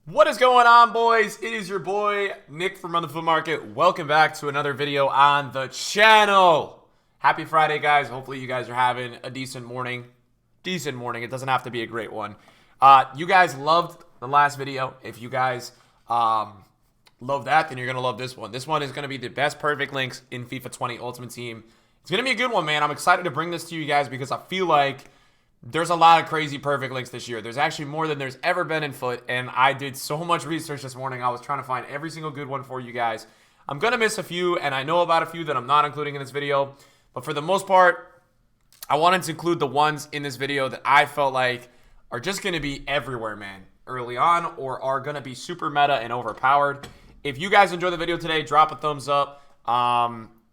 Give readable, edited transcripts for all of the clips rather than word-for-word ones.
What is going on, boys? It is your boy, Nick from Run the Foot Market. Welcome back to another video on the channel. Happy Friday, guys. Hopefully you guys are having a decent morning. Decent morning. It doesn't have to be a great one. You guys loved the last video. If you guys love that, then you're going to love this one. This one is going to be the best perfect links in FIFA 20 Ultimate Team. It's going to be a good one, man. I'm excited to bring this to you guys because I feel like there's a lot of crazy perfect links this year. There's actually more than there's ever been in FUT, and I did so much research this morning. I was trying to find every single good one for you guys. I'm going to miss a few, and I know about a few that I'm not including in this video, but for the most part, I wanted to include the ones in this video that I felt like are just going to be everywhere, man, early on, or are going to be super meta and overpowered. If you guys enjoyed the video today, drop a thumbs up.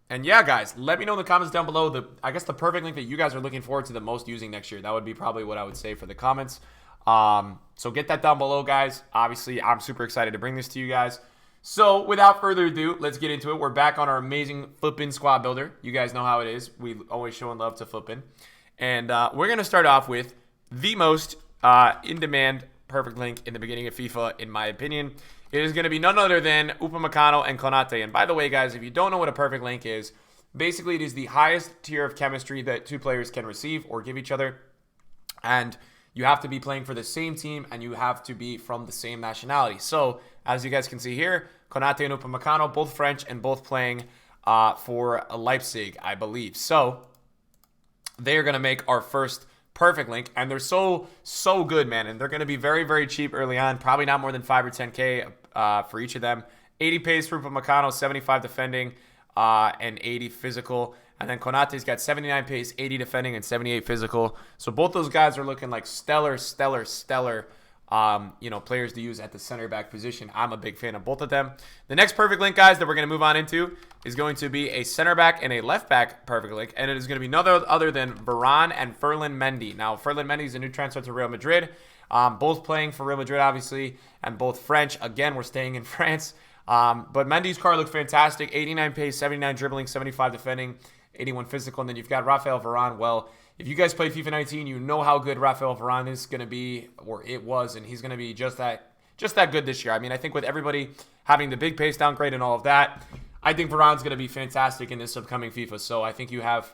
And yeah, guys, let me know in the comments down below, I guess the perfect link that you guys are looking forward to the most using next year. That would be probably what I would say for the comments. So get that down below, guys. Obviously, I'm super excited to bring this to you guys. So without further ado, let's get into it. We're back on our amazing FUTBin squad builder. You guys know how it is. We always showing love to FUTBin. And we're going to start off with the most in-demand perfect link in the beginning of FIFA, in my opinion. It is going to be none other than Upamecano and Konate. And by the way, guys, if you don't know what a perfect link is, basically it is the highest tier of chemistry that two players can receive or give each other. And you have to be playing for the same team, and you have to be from the same nationality. So, as you guys can see here, Konate and Upamecano, both French and both playing for Leipzig, I believe. So, they are going to make our first perfect link, and they're so good, man, and they're going to be very, very cheap early on, probably not more than 5 or 10k for each of them. 80 pace for Upamecano, 75 defending, and 80 physical, and then Konate's got 79 pace, 80 defending, and 78 physical. So both those guys are looking like stellar players to use at the center back position. I'm a big fan of both of them. The next perfect link, guys, that we're going to move on into is going to be a center back and a left back perfect link, and it is going to be none other than Varane and Ferland Mendy. Now, Ferland Mendy is a new transfer to Real Madrid, both playing for Real Madrid, obviously, and both French. Again, we're staying in France, but Mendy's card looked fantastic. 89 pace, 79 dribbling, 75 defending, 81 physical, and then you've got Rafael Varane. Well, if you guys played FIFA 19, you know how good Rafael Varane is going to be, or it was, and he's going to be just that good this year. I mean, I think with everybody having the big pace downgrade and all of that, I think Varane's going to be fantastic in this upcoming FIFA. So I think you have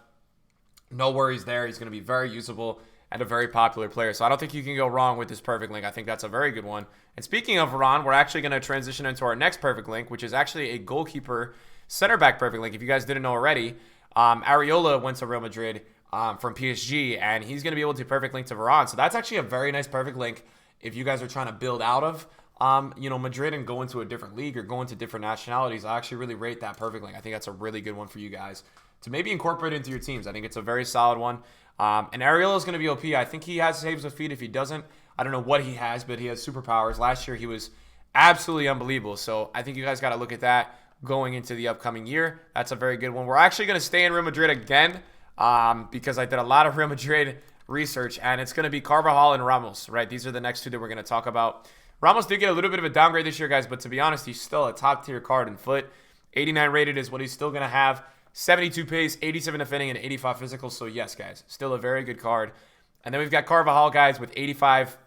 no worries there. He's going to be very usable and a very popular player. So I don't think you can go wrong with this perfect link. I think that's a very good one. And speaking of Varane, we're actually going to transition into our next perfect link, which is actually a goalkeeper center back perfect link. If you guys didn't know already, Areola went to Real Madrid from PSG, and he's going to be able to perfect link to Varane. So that's actually a very nice perfect link if you guys are trying to build out of Madrid and go into a different league or go into different nationalities. I actually really rate that perfect link. I think that's a really good one for you guys to maybe incorporate into your teams. I think it's a very solid one. And Areola is going to be OP. I think he has saves with feet. If he doesn't, I don't know what he has, but he has superpowers. Last year, he was absolutely unbelievable. So I think you guys got to look at that going into the upcoming year. That's a very good one. We're actually going to stay in Real Madrid again because I did a lot of Real Madrid research, and it's going to be Carvajal and Ramos, right? These are the next two that we're going to talk about. Ramos did get a little bit of a downgrade this year, guys, but to be honest, he's still a top-tier card in FUT. 89 rated is what he's still going to have. 72 pace, 87 defending, and 85 physical. So, yes, guys, still a very good card. And then we've got Carvajal, guys, with 85,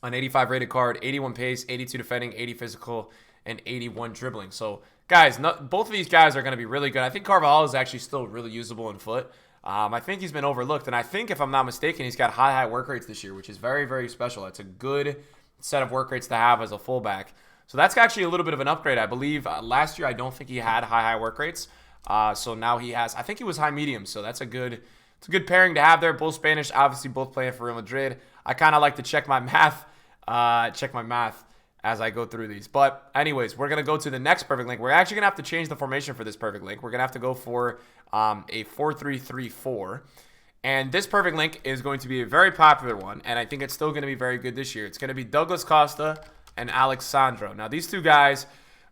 an 85 rated card, 81 pace, 82 defending, 80 physical, and 81 dribbling. So, guys, both of these guys are going to be really good. I think Carvajal is actually still really usable in FUT. I think he's been overlooked, and I think, if I'm not mistaken, he's got high work rates this year, which is very, very special. That's a good set of work rates to have as a fullback. So that's actually a little bit of an upgrade. I believe last year I don't think he had high work rates. So now he has, I think he was high medium. So that's a good pairing to have there. Both Spanish, obviously both playing for Real Madrid. I kind of like to check my math as I go through these. But anyways, we're going to go to the next perfect link. We're actually going to have to change the formation for this perfect link. We're going to have to go for a 4-3-3-4. And this perfect link is going to be a very popular one, and I think it's still going to be very good this year. It's going to be Douglas Costa and Alexandro. Now, these two guys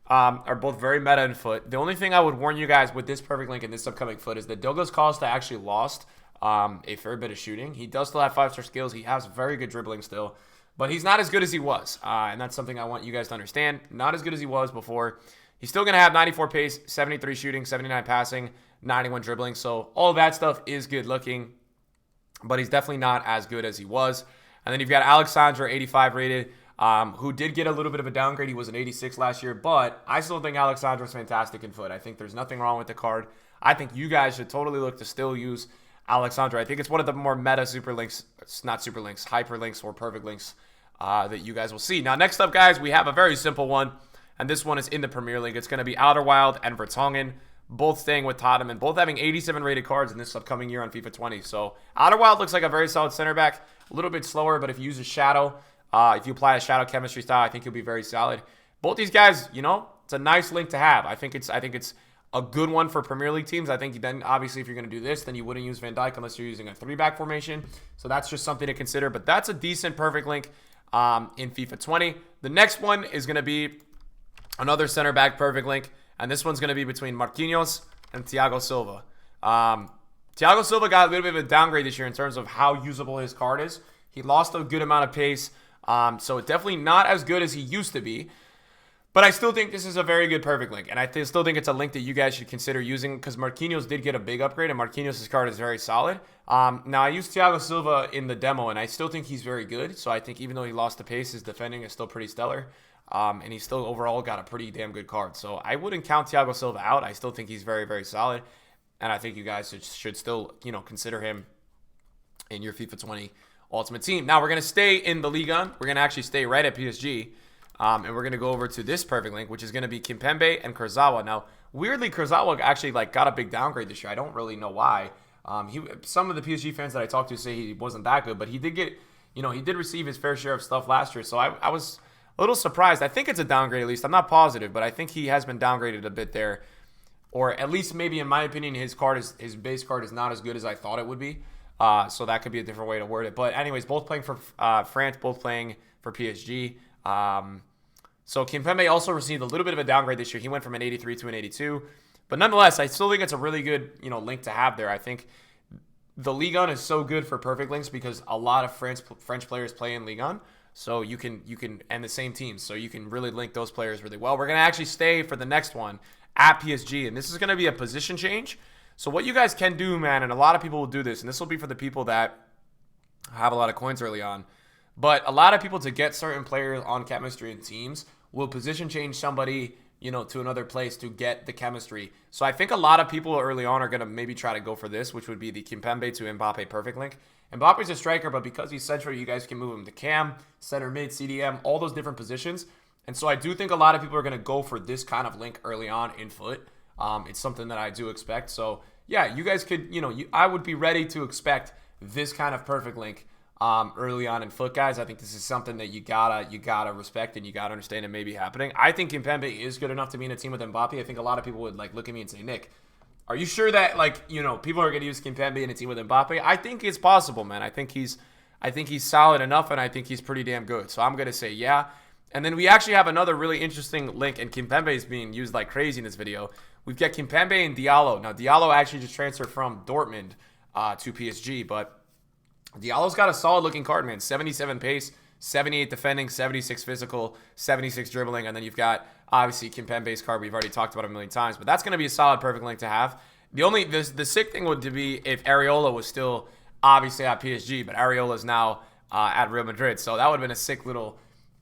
are both very meta in FUT. The only thing I would warn you guys with this perfect link in this upcoming FUT is that Douglas Costa actually lost a fair bit of shooting. He does still have 5-star skills. He has very good dribbling still, but he's not as good as he was, and that's something I want you guys to understand. Not as good as he was before. He's still going to have 94 pace, 73 shooting, 79 passing, 91 dribbling, so all that stuff is good looking, but he's definitely not as good as he was. And then you've got Alexandra, 85 rated. who did get a little bit of a downgrade. He was an 86 last year, but I still think Alexandro's fantastic in FUT. I think there's nothing wrong with the card. I think you guys should totally look to still use Alexandro. I think it's one of the more meta super links, it's not super links, hyper links or perfect links that you guys will see. Now, next up, guys, we have a very simple one, and this one is in the Premier League. It's going to be Outerwild and Vertonghen, both staying with Tottenham and both having 87 rated cards in this upcoming year on FIFA 20. So Outerwild looks like a very solid center back, a little bit slower, but if you use a shadow, if you apply a shadow chemistry style, I think he'll be very solid. Both these guys, you know, it's a nice link to have. I think it's a good one for Premier League teams. I think then, obviously, if you're going to do this, then you wouldn't use Van Dijk unless you're using a 3-back formation. So that's just something to consider. But that's a decent perfect link in FIFA 20. The next one is going to be another center back perfect link, and this one's going to be between Marquinhos and Thiago Silva. Thiago Silva got a little bit of a downgrade this year in terms of how usable his card is. He lost a good amount of pace, so definitely not as good as he used to be. But I still think this is a very good perfect link, and I still think it's a link that you guys should consider using because Marquinhos did get a big upgrade, and Marquinhos' card is very solid. Now, I used Thiago Silva in the demo, and I still think he's very good. So I think even though he lost the pace, his defending is still pretty stellar, and he's still overall got a pretty damn good card. So I wouldn't count Thiago Silva out. I still think he's very, very solid, and I think you guys should still, you know, consider him in your FIFA 20 Ultimate Team. Now, we're going to stay in the Liga. We're going to actually stay right at PSG. And we're going to go over to this perfect link, which is going to be Kimpembe and Kurzawa. Now, weirdly, Kurzawa actually got a big downgrade this year. I don't really know why. Some of the PSG fans that I talked to say he wasn't that good, but he did get, you know, he did receive his fair share of stuff last year. So I was a little surprised. I think it's a downgrade at least. I'm not positive, but I think he has been downgraded a bit there. Or at least maybe in my opinion, his base card is not as good as I thought it would be. So that could be a different way to word it. But anyways, both playing for France, both playing for PSG. So Kimpembe also received a little bit of a downgrade this year. He went from an 83 to an 82. But nonetheless, I still think it's a really good, you know, link to have there. I think the Ligue 1 is so good for perfect links because a lot of French players play in Ligue 1. So you can and the same teams. So you can really link those players really well. We're going to actually stay for the next one at PSG. And this is going to be a position change. So what you guys can do, man, and a lot of people will do this, and this will be for the people that have a lot of coins early on. But a lot of people, to get certain players on chemistry in teams, will position change somebody, you know, to another place to get the chemistry. So I think a lot of people early on are going to maybe try to go for this, which would be the Kimpembe to Mbappe perfect link. Mbappe's a striker, but because he's central, you guys can move him to cam, center mid, CDM, all those different positions. And so I do think a lot of people are going to go for this kind of link early on in FUT. It's something that I do expect. So yeah, you guys could, you know, I would be ready to expect this kind of perfect link early on in FUT, guys. I think this is something that you gotta respect and you gotta understand it may be happening. I think Kimpembe is good enough to be in a team with Mbappe. I think a lot of people would look at me and say, Nick, are you sure that people are gonna use Kimpembe in a team with Mbappe? I think it's possible, man. I think he's solid enough, and I think he's pretty damn good. So I'm gonna say yeah. And then we actually have another really interesting link, and Kimpembe is being used like crazy in this video. We've got Kimpembe and Diallo. Now Diallo actually just transferred from Dortmund to PSG, but Diallo's got a solid-looking card, man. 77 pace, 78 defending, 76 physical, 76 dribbling, and then you've got, obviously, Kimpembe's card. We've already talked about it a million times, but that's going to be a solid perfect link to have. The sick thing would be if Areola was still, obviously, at PSG, but Areola's now at Real Madrid, so that would have been a sick little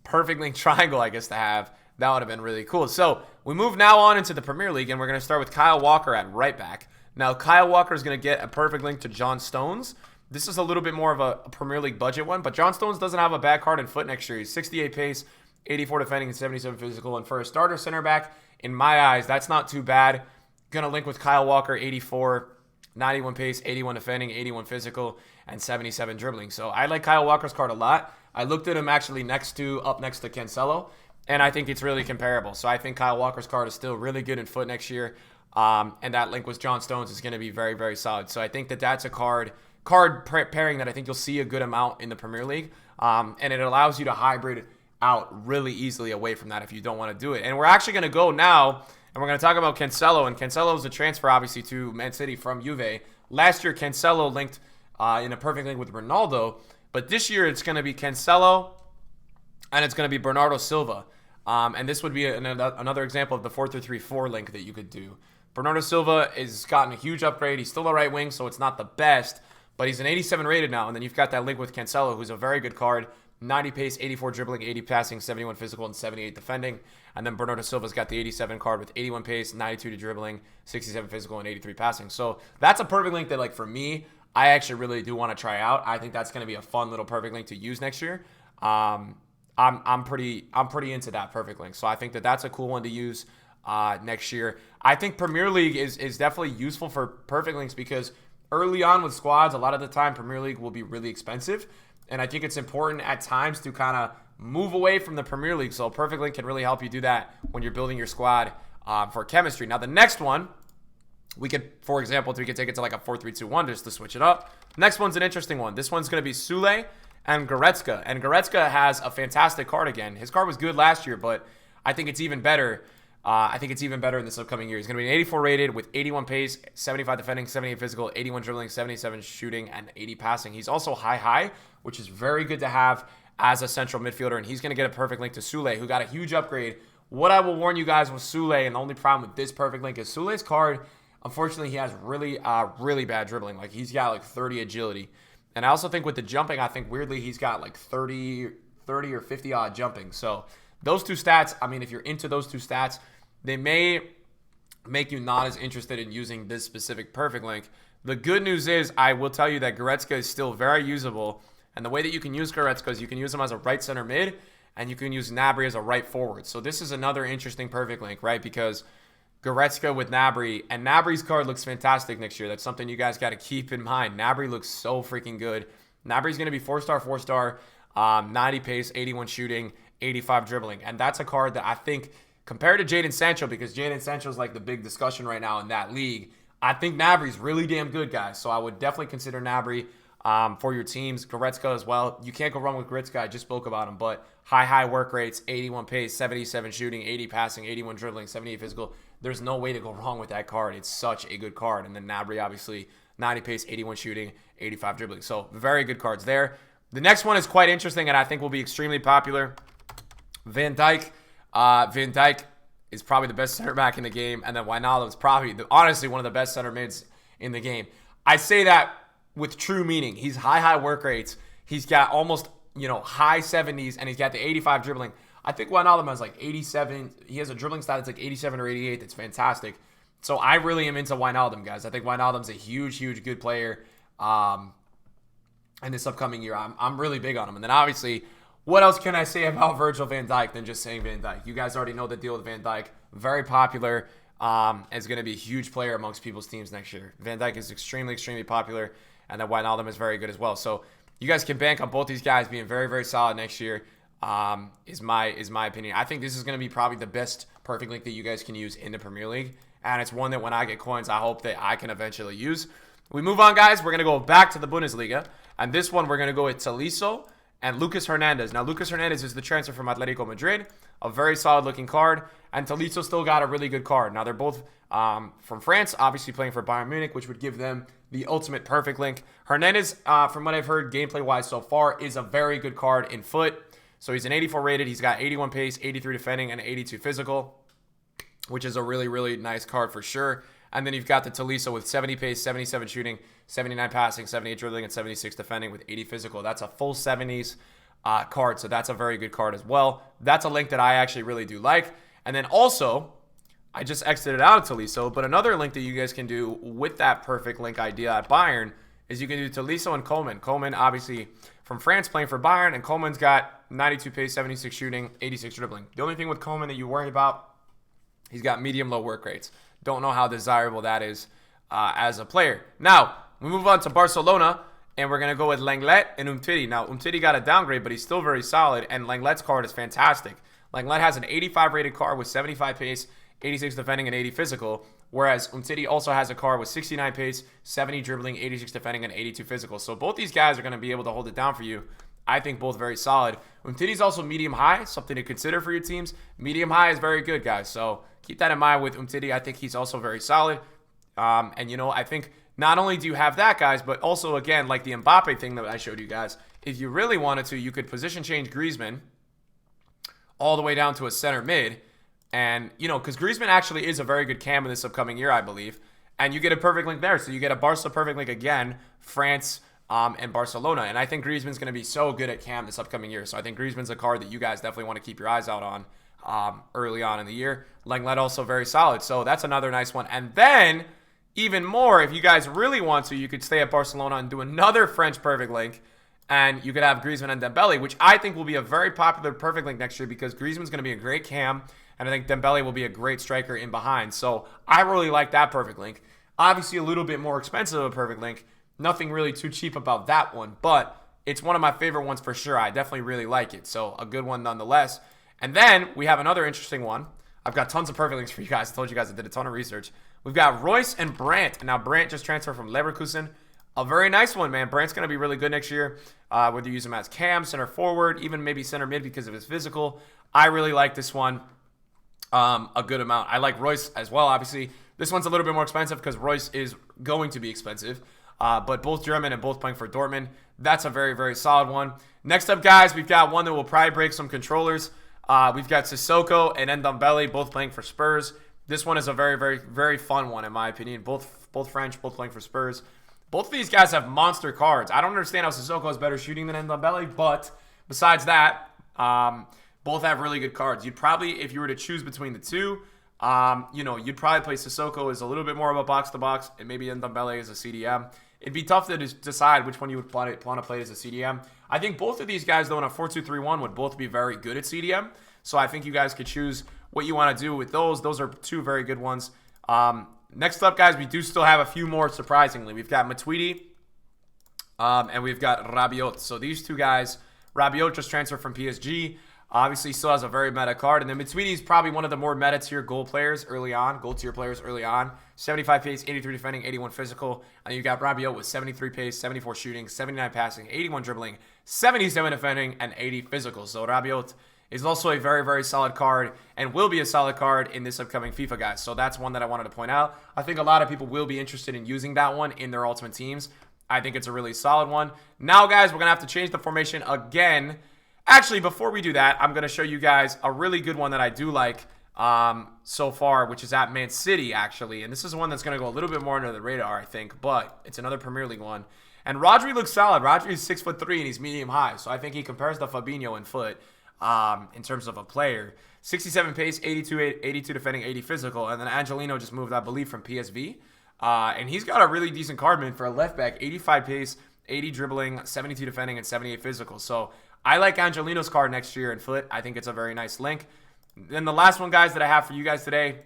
perfect link triangle, I guess, to have. That would have been really cool. So we move now on into the Premier League, and we're going to start with Kyle Walker at right back. Now, Kyle Walker is going to get a perfect link to John Stones. This is a little bit more of a Premier League budget one, but John Stones doesn't have a bad card in FUT next year. He's 68 pace, 84 defending, and 77 physical. And for a starter center back, in my eyes, that's not too bad. Going to link with Kyle Walker, 84, 91 pace, 81 defending, 81 physical, and 77 dribbling. So I like Kyle Walker's card a lot. I looked at him actually up next to Cancelo, and I think it's really comparable. So I think Kyle Walker's card is still really good in FUT next year. And that link with John Stones is going to be very, very solid. So I think that's a card pairing that I think you'll see a good amount in the Premier League. And it allows you to hybrid out really easily away from that if you don't want to do it. And we're actually going to go now, and we're going to talk about Cancelo. And Cancelo is a transfer, obviously, to Man City from Juve. Last year, Cancelo linked in a perfect link with Ronaldo. But this year, it's going to be Cancelo, and it's going to be Bernardo Silva. And this would be another example of the 4-3-3-4 link that you could do. Bernardo Silva has gotten a huge upgrade. He's still a right wing, so it's not the best, but he's an 87 rated now. And then you've got that link with Cancelo, who's a very good card. 90 pace, 84 dribbling, 80 passing, 71 physical, and 78 defending. And then Bernardo Silva's got the 87 card with 81 pace, 92 to dribbling, 67 physical, and 83 passing. So that's a perfect link that, like, for me, I actually really do want to try out. I think that's going to be a fun little perfect link to use next year. I'm pretty into that perfect link. So I think that that's a cool one to use next year. I think Premier League is definitely useful for perfect links because early on with squads, a lot of the time Premier League will be really expensive. And I think it's important at times to kind of move away from the Premier League. So perfect link can really help you do that when you're building your squad for chemistry. Now the next one, we could, for example, we could take it to like a 4-3-2-1 just to switch it up. Next one's an interesting one. This one's going to be Sule and Goretzka. And Goretzka has a fantastic card again. His card was good last year, but I think it's even better. I think it's even better in this upcoming year. He's going to be an 84 rated with 81 pace, 75 defending, 78 physical, 81 dribbling, 77 shooting, and 80 passing. He's also high, which is very good to have as a central midfielder. And he's going to get a perfect link to Sule, who got a huge upgrade. What I will warn you guys with Sule, and the only problem with this perfect link is Sule's card, unfortunately, he has really bad dribbling. Like, he's got like 30 agility. And I also think with the jumping, I think weirdly he's got like 30 or 50 odd jumping. So those two stats, I mean, if you're into those two stats, they may make you not as interested in using this specific perfect link. The good news is I will tell you that Goretzka is still very usable. And the way that you can use Goretzka is you can use him as a right center mid and you can use Gnabry as a right forward. So this is another interesting perfect link, right? Because Goretzka with Gnabry, and Gnabry's card looks fantastic next year. That's something you guys got to keep in mind. Gnabry looks so freaking good. Gnabry's going to be 4-star, 90 pace, 81 shooting, 85 dribbling. And that's a card that I think, compared to Jadon Sancho, because Jadon Sancho is like the big discussion right now in that league, I think Gnabry's really damn good, guys. So I would definitely consider Gnabry for your teams. Goretzka as well. You can't go wrong with Goretzka. I just spoke about him. But high work rates, 81 pace, 77 shooting, 80 passing, 81 dribbling, 78 physical. There's no way to go wrong with that card. It's such a good card. And then Gnabry, obviously, 90 pace, 81 shooting, 85 dribbling. So very good cards there. The next one is quite interesting, and I think will be extremely popular. Van Dijk. Van Dijk is probably the best center back in the game, and then Wijnaldum is probably, honestly, one of the best center mids in the game. I say that with true meaning. He's high work rates. He's got almost, high 70s, and he's got the 85 dribbling. I think Wijnaldum has like 87. He has a dribbling stat that's like 87 or 88. That's fantastic. So I really am into Wijnaldum, guys. I think Wijnaldum's a huge good player in this upcoming year. I'm really big on him. And then obviously, what else can I say about Virgil van Dijk than just saying Van Dijk? You guys already know the deal with Van Dijk. Very popular. Is going to be a huge player amongst people's teams next year. Van Dijk is extremely popular. And then Wijnaldum is very good as well. So you guys can bank on both these guys being very solid next year. Is my opinion. I think this is going to be probably the best perfect link that you guys can use in the Premier League. And it's one that when I get coins, I hope that I can eventually use. We move on, guys. We're going to go back to the Bundesliga. And this one, we're going to go with Tolisso and Lucas Hernandez. Now, Lucas Hernandez is the transfer from Atletico Madrid. A very solid-looking card. And Tolisso still got a really good card. Now, they're both from France, obviously playing for Bayern Munich, which would give them the ultimate perfect link. Hernandez, from what I've heard gameplay-wise so far, is a very good card in FUT. So he's an 84 rated. He's got 81 pace, 83 defending, and 82 physical, which is a really nice card for sure. And then you've got the Tolisso with 70 pace, 77 shooting, 79 passing, 78 dribbling, and 76 defending with 80 physical. That's a full 70s card, so that's a very good card as well. That's a link that I actually really do like. And then also, I just exited out of Tolisso, but another link that you guys can do with that perfect link idea at Bayern is you can do Tolisso and Coleman. Coleman, obviously, from France playing for Bayern, and Coleman's got 92 pace, 76 shooting, 86 dribbling. The only thing with Coleman that you worry about, he's got medium-low work rates. Don't know how desirable that is as a player. Now, we move on to Barcelona, and we're going to go with Lenglet and Umtiti. Now, Umtiti got a downgrade, but he's still very solid, and Lenglet's card is fantastic. Lenglet has an 85 rated card with 75 pace, 86 defending, and 80 physical, whereas Umtiti also has a card with 69 pace, 70 dribbling, 86 defending, and 82 physical. So both these guys are going to be able to hold it down for you. I think both very solid. Umtiti's also medium-high, something to consider for your teams. Medium-high is very good, guys. So keep that in mind with Umtiti. I think he's also very solid. I think not only do you have that, guys, but also, again, like the Mbappe thing that I showed you guys, if you really wanted to, you could position change Griezmann all the way down to a center mid. And, because Griezmann actually is a very good cam in this upcoming year, I believe. And you get a perfect link there. So you get a Barca perfect link again. France, and Barcelona. And I think Griezmann's going to be so good at Cam this upcoming year. So I think Griezmann's a card that you guys definitely want to keep your eyes out on early on in the year. Lenglet also very solid. So that's another nice one. And then, even more, if you guys really want to, you could stay at Barcelona and do another French perfect link. And you could have Griezmann and Dembele, which I think will be a very popular perfect link next year because Griezmann's going to be a great cam. And I think Dembele will be a great striker in behind. So I really like that perfect link. Obviously, a little bit more expensive of a perfect link. Nothing really too cheap about that one, but it's one of my favorite ones for sure. I definitely really like it. So a good one nonetheless. And then we have another interesting one. I've got tons of perfect links for you guys. I told you guys I did a ton of research. We've got Royce and Brandt. Now, Brandt just transferred from Leverkusen. A very nice one, man. Brandt's going to be really good next year, whether you use him as cam, center forward, even maybe center mid because of his physical. I really like this one a good amount. I like Royce as well, obviously. This one's a little bit more expensive because Royce is going to be expensive. But both German and both playing for Dortmund. That's a very, very solid one. Next up, guys, we've got one that will probably break some controllers. We've got Sissoko and Ndombele both playing for Spurs. This one is a very, very, very fun one, in my opinion. Both French, both playing for Spurs. Both of these guys have monster cards. I don't understand how Sissoko has better shooting than Ndombele, but besides that, both have really good cards. You'd probably, if you were to choose between the two, you'd probably play Sissoko as a little bit more of a box-to-box and maybe Ndombele as a CDM. It'd be tough to decide which one you would want to play as a CDM. I think both of these guys, though, in a 4-2-3-1 would both be very good at CDM. So I think you guys could choose what you want to do with those. Those are two very good ones. Next up, guys, we do still have a few more, surprisingly. We've got Matuidi and we've got Rabiot. So these two guys, Rabiot just transferred from PSG. Obviously, still has a very meta card. And then Matuidi is probably one of the more meta tier goal players early on. 75 pace, 83 defending, 81 physical. And you got Rabiot with 73 pace, 74 shooting, 79 passing, 81 dribbling, 77 defending, and 80 physical. So Rabiot is also a very, very solid card and will be a solid card in this upcoming FIFA, guys. So that's one that I wanted to point out. I think a lot of people will be interested in using that one in their ultimate teams. I think it's a really solid one. Now, guys, we're going to have to change the formation again. Actually, before we do that, I'm going to show you guys a really good one that I do like so far, which is at Man City, actually. And this is one that's going to go a little bit more under the radar, I think, but it's another Premier League one. And Rodri looks solid. Rodri is 6'3" and he's medium high, so I think he compares to Fabinho in foot in terms of a player. 67 pace, 82 defending, 80 physical, and then Angelino just moved, I believe, from PSV. And he's got a really decent card, man, for a left back. 85 pace, 80 dribbling, 72 defending, and 78 physical. So I like Angelino's card next year in foot. I think it's a very nice link. Then the last one, guys, that I have for you guys today,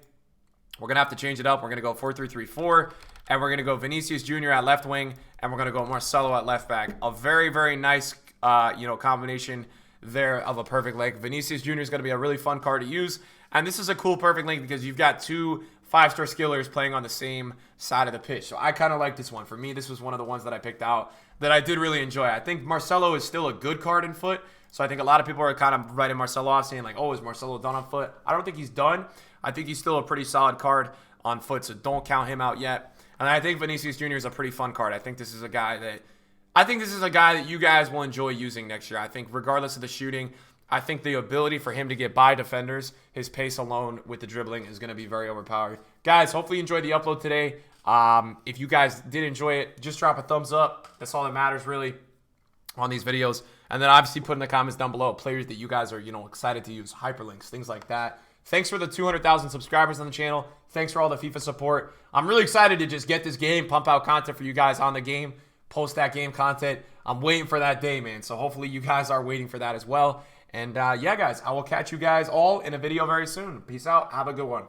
we're going to have to change it up. We're going to go 4-3-3-4, and we're going to go Vinicius Jr. at left wing, and we're going to go Marcelo at left back. A very, very nice, combination there of a perfect link. Vinicius Jr. is going to be a really fun card to use, and this is a cool perfect link because you've got two 5-star skillers playing on the same side of the pitch. So I kind of like this one. For me, this was one of the ones that I picked out that I did really enjoy. I think Marcelo is still a good card in foot. So I think a lot of people are kind of writing Marcelo off saying like, oh, is Marcelo done on foot? I don't think he's done. I think he's still a pretty solid card on foot, so don't count him out yet. And I think Vinicius Jr. is a pretty fun card. I think this is a guy that you guys will enjoy using next year. I think regardless of the shooting, I think the ability for him to get by defenders, his pace alone with the dribbling is going to be very overpowered. Guys, hopefully you enjoyed the upload today. If you guys did enjoy it, just drop a thumbs up. That's all that matters really on these videos. And then obviously put in the comments down below players that you guys are, excited to use, hyperlinks, things like that. Thanks for the 200,000 subscribers on the channel. Thanks for all the FIFA support. I'm really excited to just get this game, pump out content for you guys on the game, post that game content. I'm waiting for that day, man. So hopefully you guys are waiting for that as well. And yeah, guys, I will catch you guys all in a video very soon. Peace out. Have a good one.